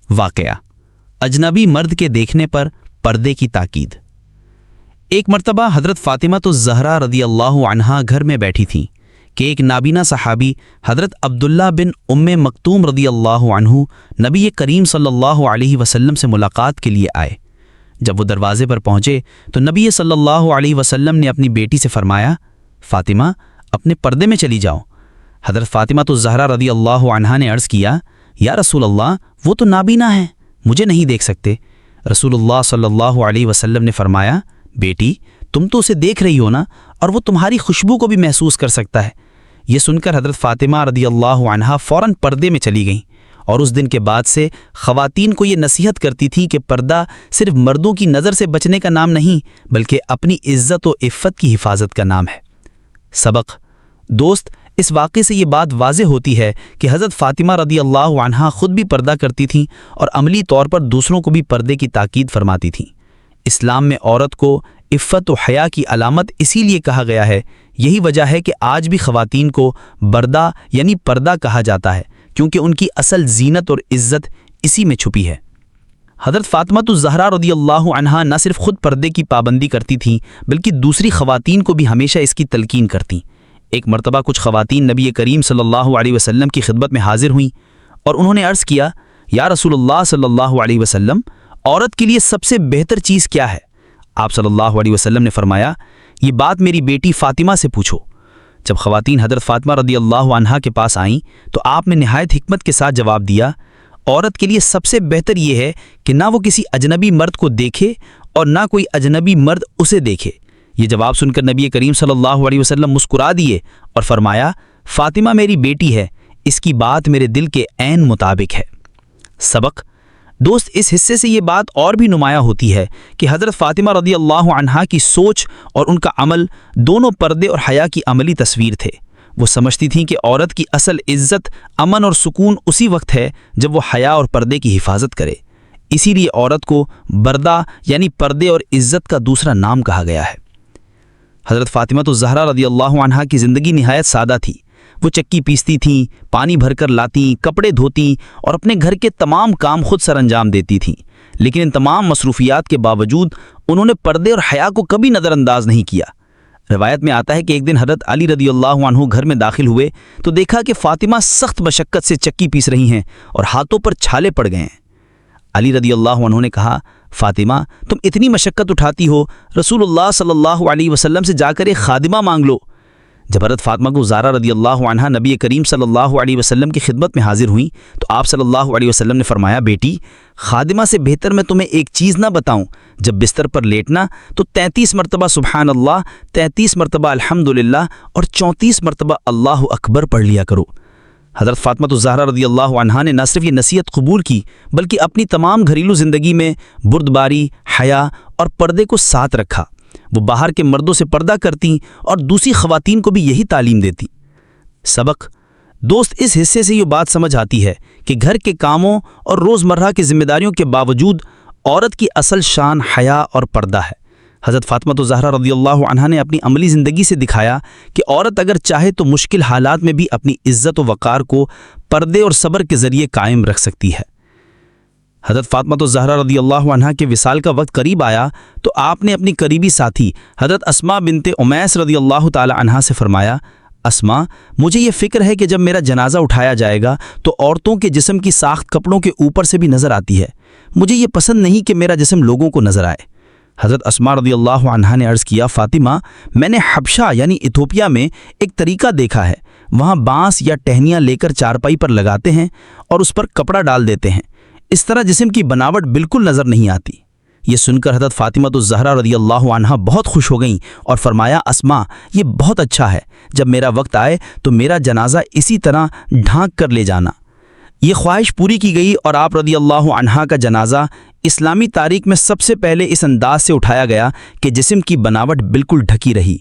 واقعہ اجنبی مرد کے دیکھنے پر پردے کی تاکید۔ ایک مرتبہ حضرت فاطمہ الزہرا رضی اللہ عنہا گھر میں بیٹھی تھیں کہ ایک نابینا صحابی حضرت عبداللہ بن ام مکتوم رضی اللہ عنہ نبی کریم صلی اللہ علیہ وسلم سے ملاقات کے لیے آئے۔ جب وہ دروازے پر پہنچے تو نبی صلی اللہ علیہ وسلم نے اپنی بیٹی سے فرمایا، فاطمہ اپنے پردے میں چلی جاؤ۔ حضرت فاطمہ الزہرا رضی اللہ عنہا نے عرض کیا، یا رسول اللہ وہ تو نابینا ہے، مجھے نہیں دیکھ سکتے۔ رسول اللہ صلی اللہ علیہ وسلم نے فرمایا، بیٹی تم تو اسے دیکھ رہی ہو نا، اور وہ تمہاری خوشبو کو بھی محسوس کر سکتا ہے۔ یہ سن کر حضرت فاطمہ رضی اللہ عنہا فوراً پردے میں چلی گئیں، اور اس دن کے بعد سے خواتین کو یہ نصیحت کرتی تھی کہ پردہ صرف مردوں کی نظر سے بچنے کا نام نہیں بلکہ اپنی عزت و عفت کی حفاظت کا نام ہے۔ سبق دوست، اس واقعے سے یہ بات واضح ہوتی ہے کہ حضرت فاطمہ رضی اللہ عنہا خود بھی پردہ کرتی تھیں اور عملی طور پر دوسروں کو بھی پردے کی تاکید فرماتی تھیں۔ اسلام میں عورت کو عفت و حیا کی علامت اسی لیے کہا گیا ہے۔ یہی وجہ ہے کہ آج بھی خواتین کو بردہ یعنی پردہ کہا جاتا ہے، کیونکہ ان کی اصل زینت اور عزت اسی میں چھپی ہے۔ حضرت فاطمہ الزہرا رضی اللہ عنہا نہ صرف خود پردے کی پابندی کرتی تھیں بلکہ دوسری خواتین کو بھی ہمیشہ اس کی تلقین کرتیں۔ ایک مرتبہ کچھ خواتین نبی کریم صلی اللہ علیہ وسلم کی خدمت میں حاضر ہوئیں اور انہوں نے عرض کیا، یا رسول اللہ صلی اللہ علیہ وسلم، عورت کے لیے سب سے بہتر چیز کیا ہے؟ آپ صلی اللہ علیہ وسلم نے فرمایا، یہ بات میری بیٹی فاطمہ سے پوچھو۔ جب خواتین حضرت فاطمہ رضی اللہ عنہا کے پاس آئیں تو آپ نے نہایت حکمت کے ساتھ جواب دیا، عورت کے لیے سب سے بہتر یہ ہے کہ نہ وہ کسی اجنبی مرد کو دیکھے اور نہ کوئی اجنبی مرد اسے دیکھے۔ یہ جواب سن کر نبی کریم صلی اللہ علیہ وسلم مسکرا دیے اور فرمایا، فاطمہ میری بیٹی ہے، اس کی بات میرے دل کے عین مطابق ہے۔ سبق دوست، اس حصے سے یہ بات اور بھی نمایاں ہوتی ہے کہ حضرت فاطمہ رضی اللہ عنہا کی سوچ اور ان کا عمل دونوں پردے اور حیا کی عملی تصویر تھے۔ وہ سمجھتی تھیں کہ عورت کی اصل عزت، امن اور سکون اسی وقت ہے جب وہ حیا اور پردے کی حفاظت کرے۔ اسی لیے عورت کو بردہ یعنی پردے اور عزت کا دوسرا نام کہا گیا ہے۔ حضرت فاطمہ الزہرا رضی اللہ عنہا کی زندگی نہایت سادہ تھی۔ وہ چکی پیستی تھیں، پانی بھر کر لاتیں، کپڑے دھوتیں اور اپنے گھر کے تمام کام خود سر انجام دیتی تھیں، لیکن ان تمام مصروفیات کے باوجود انہوں نے پردے اور حیا کو کبھی نظر انداز نہیں کیا۔ روایت میں آتا ہے کہ ایک دن حضرت علی رضی اللہ عنہ گھر میں داخل ہوئے تو دیکھا کہ فاطمہ سخت مشقت سے چکی پیس رہی ہیں اور ہاتھوں پر چھالے پڑ گئے ہیں۔ علی رضی اللہ عنہ نے کہا، فاطمہ تم اتنی مشقت اٹھاتی ہو، رسول اللہ صلی اللہ علیہ وسلم سے جا کر ایک خادمہ مانگ لو۔ جب حضرت فاطمہ کو زہرا رضی اللہ عنہا نبی کریم صلی اللہ علیہ وسلم کی خدمت میں حاضر ہوئیں تو آپ صلی اللہ علیہ وسلم نے فرمایا، بیٹی خادمہ سے بہتر میں تمہیں ایک چیز نہ بتاؤں؟ جب بستر پر لیٹنا تو 33 مرتبہ سبحان اللہ، 33 مرتبہ الحمدللہ اور 34 مرتبہ اللہ اکبر پڑھ لیا کرو۔ حضرت فاطمہ الزہرا رضی اللہ عنہا نے نہ صرف یہ نصیحت قبول کی بلکہ اپنی تمام گھریلو زندگی میں بردباری، حیا اور پردے کو ساتھ رکھا۔ وہ باہر کے مردوں سے پردہ کرتیں اور دوسری خواتین کو بھی یہی تعلیم دیتی۔ سبق دوست، اس حصے سے یہ بات سمجھ آتی ہے کہ گھر کے کاموں اور روزمرہ کی ذمہ داریوں کے باوجود عورت کی اصل شان حیا اور پردہ ہے۔ حضرت فاطمہ الزہرا رضی اللہ عنہا نے اپنی عملی زندگی سے دکھایا کہ عورت اگر چاہے تو مشکل حالات میں بھی اپنی عزت و وقار کو پردے اور صبر کے ذریعے قائم رکھ سکتی ہے۔ حضرت فاطمہ الزہرا رضی اللہ عنہا کے وصال کا وقت قریب آیا تو آپ نے اپنی قریبی ساتھی حضرت اسماء بنت امیس رضی اللہ تعالی عنہا سے فرمایا، اسماء مجھے یہ فکر ہے کہ جب میرا جنازہ اٹھایا جائے گا تو عورتوں کے جسم کی ساخت کپڑوں کے اوپر سے بھی نظر آتی ہے، مجھے یہ پسند نہیں کہ میرا جسم لوگوں کو نظر آئے۔ حضرت اسماء رضی اللہ عنہا نے عرض کیا، فاطمہ میں نے حبشہ یعنی ایتھوپیا میں ایک طریقہ دیکھا ہے، وہاں بانس یا ٹہنیاں لے کر چارپائی پر لگاتے ہیں اور اس پر کپڑا ڈال دیتے ہیں، اس طرح جسم کی بناوٹ بالکل نظر نہیں آتی۔ یہ سن کر حضرت فاطمہ الزہرا رضی اللہ عنہا بہت خوش ہو گئیں اور فرمایا، اسماء یہ بہت اچھا ہے، جب میرا وقت آئے تو میرا جنازہ اسی طرح ڈھانک کر لے جانا۔ یہ خواہش پوری کی گئی اور آپ رضی اللہ عنہا کا جنازہ اسلامی تاریخ میں سب سے پہلے اس انداز سے اٹھایا گیا کہ جسم کی بناوٹ بالکل ڈھکی رہی۔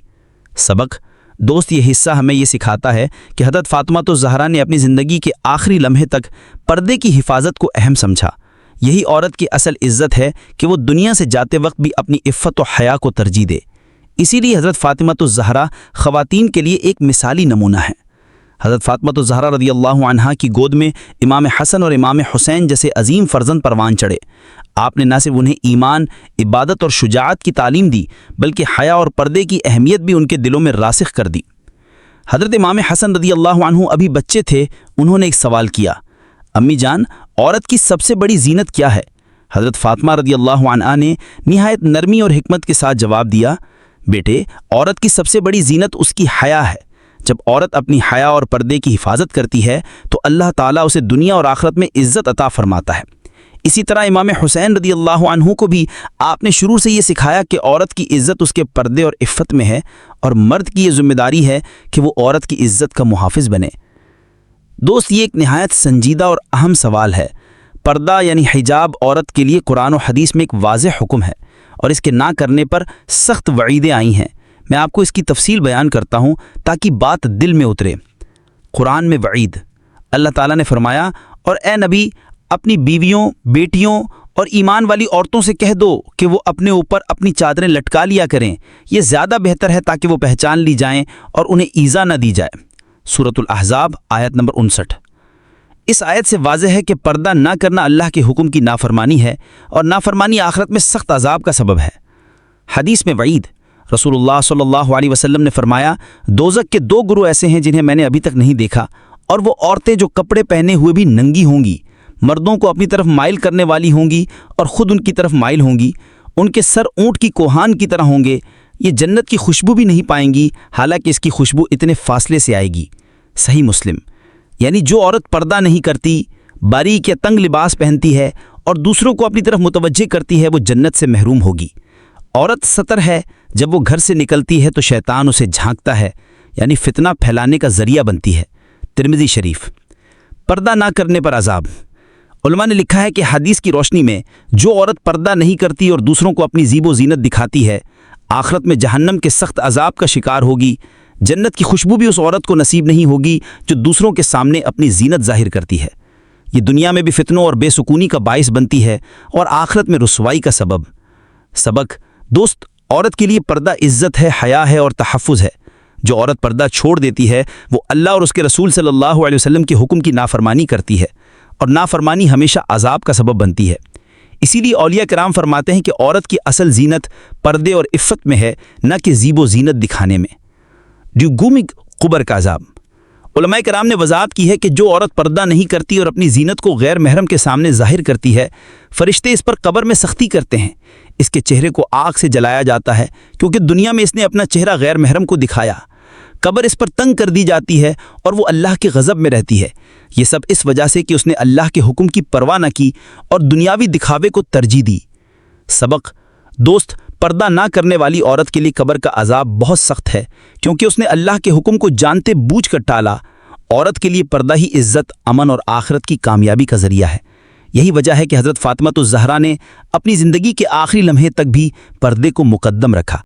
سبق دوست، یہ حصہ ہمیں یہ سکھاتا ہے کہ حضرت فاطمہ الزہرا نے اپنی زندگی کے آخری لمحے تک پردے کی حفاظت کو اہم سمجھا۔ یہی عورت کی اصل عزت ہے کہ وہ دنیا سے جاتے وقت بھی اپنی عفت و حیا کو ترجیح دے۔ اسی لیے حضرت فاطمہ الزہرا خواتین کے لیے ایک مثالی نمونہ ہے۔ حضرت فاطمہ زہرا رضی اللہ عنہا کی گود میں امام حسن اور امام حسین جیسے عظیم فرزند پروان چڑھے۔ آپ نے نہ صرف انہیں ایمان، عبادت اور شجاعت کی تعلیم دی بلکہ حیا اور پردے کی اہمیت بھی ان کے دلوں میں راسخ کر دی۔ حضرت امام حسن رضی اللہ عنہ ابھی بچے تھے، انہوں نے ایک سوال کیا، امی جان، عورت کی سب سے بڑی زینت کیا ہے؟ حضرت فاطمہ رضی اللہ عنہا نے نہایت نرمی اور حکمت کے ساتھ جواب دیا، بیٹے، عورت کی سب سے بڑی زینت اس کی حیا ہے۔ جب عورت اپنی حیا اور پردے کی حفاظت کرتی ہے تو اللہ تعالیٰ اسے دنیا اور آخرت میں عزت عطا فرماتا ہے۔ اسی طرح امام حسین رضی اللہ عنہ کو بھی آپ نے شروع سے یہ سکھایا کہ عورت کی عزت اس کے پردے اور عفت میں ہے، اور مرد کی یہ ذمہ داری ہے کہ وہ عورت کی عزت کا محافظ بنے۔ دوست، یہ ایک نہایت سنجیدہ اور اہم سوال ہے۔ پردہ یعنی حجاب عورت کے لیے قرآن و حدیث میں ایک واضح حکم ہے، اور اس کے نہ کرنے پر سخت وعیدیں آئی ہیں۔ میں آپ کو اس کی تفصیل بیان کرتا ہوں تاکہ بات دل میں اترے۔ قرآن میں وعید، اللہ تعالیٰ نے فرمایا، اور اے نبی، اپنی بیویوں، بیٹیوں اور ایمان والی عورتوں سے کہہ دو کہ وہ اپنے اوپر اپنی چادریں لٹکا لیا کریں، یہ زیادہ بہتر ہے تاکہ وہ پہچان لی جائیں اور انہیں ایذا نہ دی جائے۔ سورۃ الاحزاب آیت نمبر 59۔ اس آیت سے واضح ہے کہ پردہ نہ کرنا اللہ کے حکم کی نافرمانی ہے، اور نافرمانی آخرت میں سخت عذاب کا سبب ہے۔ حدیث میں وعید، رسول اللہ صلی اللہ علیہ وسلم نے فرمایا، دوزخ کے 2 گروہ ایسے ہیں جنہیں میں نے ابھی تک نہیں دیکھا، اور وہ عورتیں جو کپڑے پہنے ہوئے بھی ننگی ہوں گی، مردوں کو اپنی طرف مائل کرنے والی ہوں گی اور خود ان کی طرف مائل ہوں گی، ان کے سر اونٹ کی کوہان کی طرح ہوں گے، یہ جنت کی خوشبو بھی نہیں پائیں گی، حالانکہ اس کی خوشبو اتنے فاصلے سے آئے گی۔ صحیح مسلم۔ یعنی جو عورت پردہ نہیں کرتی، باریک یا تنگ لباس پہنتی ہے اور دوسروں کو اپنی طرف متوجہ کرتی ہے، وہ جنت سے محروم ہوگی۔ عورت سطر ہے، جب وہ گھر سے نکلتی ہے تو شیطان اسے جھانکتا ہے، یعنی فتنہ پھیلانے کا ذریعہ بنتی ہے۔ ترمذی شریف۔ پردہ نہ کرنے پر عذاب۔ علماء نے لکھا ہے کہ حدیث کی روشنی میں جو عورت پردہ نہیں کرتی اور دوسروں کو اپنی زیب و زینت دکھاتی ہے، آخرت میں جہنم کے سخت عذاب کا شکار ہوگی۔ جنت کی خوشبو بھی اس عورت کو نصیب نہیں ہوگی جو دوسروں کے سامنے اپنی زینت ظاہر کرتی ہے۔ یہ دنیا میں بھی فتنوں اور بے سکونی کا باعث بنتی ہے اور آخرت میں رسوائی کا سبب۔ سبق دوست، عورت کے لیے پردہ عزت ہے، حیا ہے اور تحفظ ہے۔ جو عورت پردہ چھوڑ دیتی ہے وہ اللہ اور اس کے رسول صلی اللہ علیہ وسلم کے حکم کی نافرمانی کرتی ہے، اور نافرمانی ہمیشہ عذاب کا سبب بنتی ہے۔ اسی لیے اولیاء کرام فرماتے ہیں کہ عورت کی اصل زینت پردے اور عفت میں ہے، نہ کہ زیب و زینت دکھانے میں۔ ڈیوگومی قبر کا عذاب۔ علماء کرام نے وضاحت کی ہے کہ جو عورت پردہ نہیں کرتی اور اپنی زینت کو غیر محرم کے سامنے ظاہر کرتی ہے، فرشتے اس پر قبر میں سختی کرتے ہیں۔ اس کے چہرے کو آگ سے جلایا جاتا ہے کیونکہ دنیا میں اس نے اپنا چہرہ غیر محرم کو دکھایا۔ قبر اس پر تنگ کر دی جاتی ہے اور وہ اللہ کے غضب میں رہتی ہے۔ یہ سب اس وجہ سے کہ اس نے اللہ کے حکم کی پرواہ نہ کی اور دنیاوی دکھاوے کو ترجیح دی۔ سبق دوست، پردہ نہ کرنے والی عورت کے لیے قبر کا عذاب بہت سخت ہے کیونکہ اس نے اللہ کے حکم کو جانتے بوجھ کر ٹالا۔ عورت کے لیے پردہ ہی عزت، امن اور آخرت کی کامیابی کا ذریعہ ہے۔ یہی وجہ ہے کہ حضرت فاطمہ الزہرا نے اپنی زندگی کے آخری لمحے تک بھی پردے کو مقدم رکھا۔